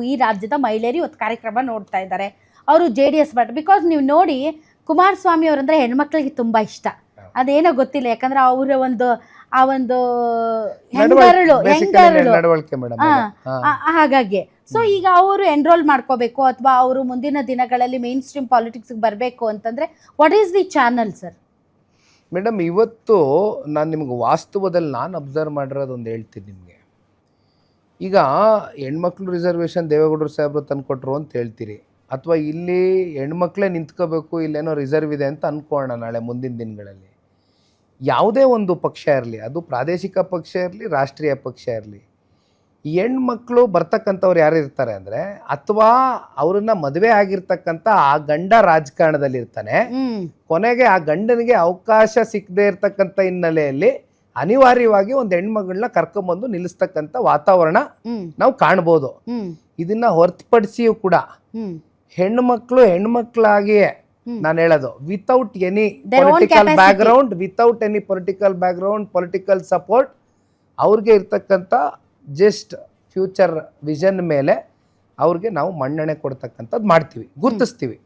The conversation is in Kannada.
ಈ ರಾಜ್ಯದ ಮಹಿಳೆಯರು ಇವತ್ತು ಕಾರ್ಯಕ್ರಮ ನೋಡ್ತಾ ಇದ್ದಾರೆ. ಅವರು JDS ಬಟ್ ಬಿಕಾಸ್ ನೀವು ನೋಡಿ ಕುಮಾರಸ್ವಾಮಿ ಅವರಂದ್ರೆ ಹೆಣ್ಮಕ್ಳಿಗೆ ತುಂಬಾ ಇಷ್ಟ. ಅದೇನೋ ಗೊತ್ತಿಲ್ಲ, ಯಾಕಂದ್ರೆ ಅವರ ಆ ಒಂದು ಹೆಂಗರಳು ಹಾಗಾಗಿ. ಸೊ ಈಗ ಅವರು ಎನ್ರೋಲ್ ಮಾಡ್ಕೋಬೇಕು ಅಥವಾ ಅವರು ಮುಂದಿನ ದಿನಗಳಲ್ಲಿ ಮೇನ್ ಸ್ಟ್ರೀಮ್ ಪಾಲಿಟಿಕ್ಸ್ ಬರಬೇಕು ಅಂತಂದ್ರೆ what is the channel sir? Madam, ಇವತ್ತು ನಾನು ನಿಮ್ಗೆ ವಾಸ್ತವದಲ್ಲಿ ನಾನು ಅಬ್ಸರ್ವ್ ಮಾಡಿರೋದೊಂದು ಹೇಳ್ತೀನಿ ನಿಮಗೆ. ಈಗ ಹೆಣ್ಮಕ್ಳು ರಿಸರ್ವೇಷನ್ ದೇವೇಗೌಡರು ಸಾಹೇಬರು ತಂದುಕೊಟ್ರು ಅಂತ ಹೇಳ್ತೀರಿ, ಅಥವಾ ಇಲ್ಲಿ ಹೆಣ್ಮಕ್ಳೇ ನಿಂತ್ಕೋಬೇಕು, ಇಲ್ಲೇನೋ ರಿಸರ್ವ್ ಇದೆ ಅಂತ ಅಂದ್ಕೊಳ್ಳೋಣ ನಾಳೆ ಮುಂದಿನ ದಿನಗಳಲ್ಲಿ. ಯಾವುದೇ ಒಂದು ಪಕ್ಷ ಇರಲಿ, ಅದು ಪ್ರಾದೇಶಿಕ ಪಕ್ಷ ಇರಲಿ, ರಾಷ್ಟ್ರೀಯ ಪಕ್ಷ ಇರಲಿ, ಹೆಣ್ಮಕ್ಳು ಬರ್ತಕ್ಕಂಥವ್ರು ಯಾರು ಇರ್ತಾರೆ ಅಂದರೆ, ಅಥವಾ ಅವ್ರನ್ನ ಮದುವೆ ಆಗಿರ್ತಕ್ಕಂಥ ಆ ಗಂಡ ರಾಜಕಾರಣದಲ್ಲಿ ಇರ್ತಾನೆ, ಕೊನೆಗೆ ಆ ಗಂಡನಿಗೆ ಅವಕಾಶ ಸಿಕ್ಕದೆ ಇರ್ತಕ್ಕಂಥ ಹಿನ್ನೆಲೆಯಲ್ಲಿ ಅನಿವಾರ್ಯವಾಗಿ ಒಂದು ಹೆಣ್ಮಗಳನ್ನ ಕರ್ಕೊಂಬಂದು ನಿಲ್ಲಿಸ್ತಕ್ಕಂಥ ವಾತಾವರಣ ನಾವು ಕಾಣ್ಬೋದು. ಇದನ್ನ ಹೊರತುಪಡಿಸಿಯೂ ಕೂಡ ಹೆಣ್ಮಕ್ಳಾಗಿಯೇ ನಾನು ಹೇಳೋದು, without any political background, political support, ಅವ್ರಿಗೆ ಇರ್ತಕ್ಕಂಥ ಜಸ್ಟ್ ಫ್ಯೂಚರ್ ವಿಷನ್ ಮೇಲೆ ಅವ್ರಿಗೆ ನಾವು ಮನ್ನಣೆ ಕೊಡ್ತಕ್ಕಂಥದ್ದು ಮಾಡ್ತೀವಿ, ಗುರುತಿಸ್ತೀವಿ.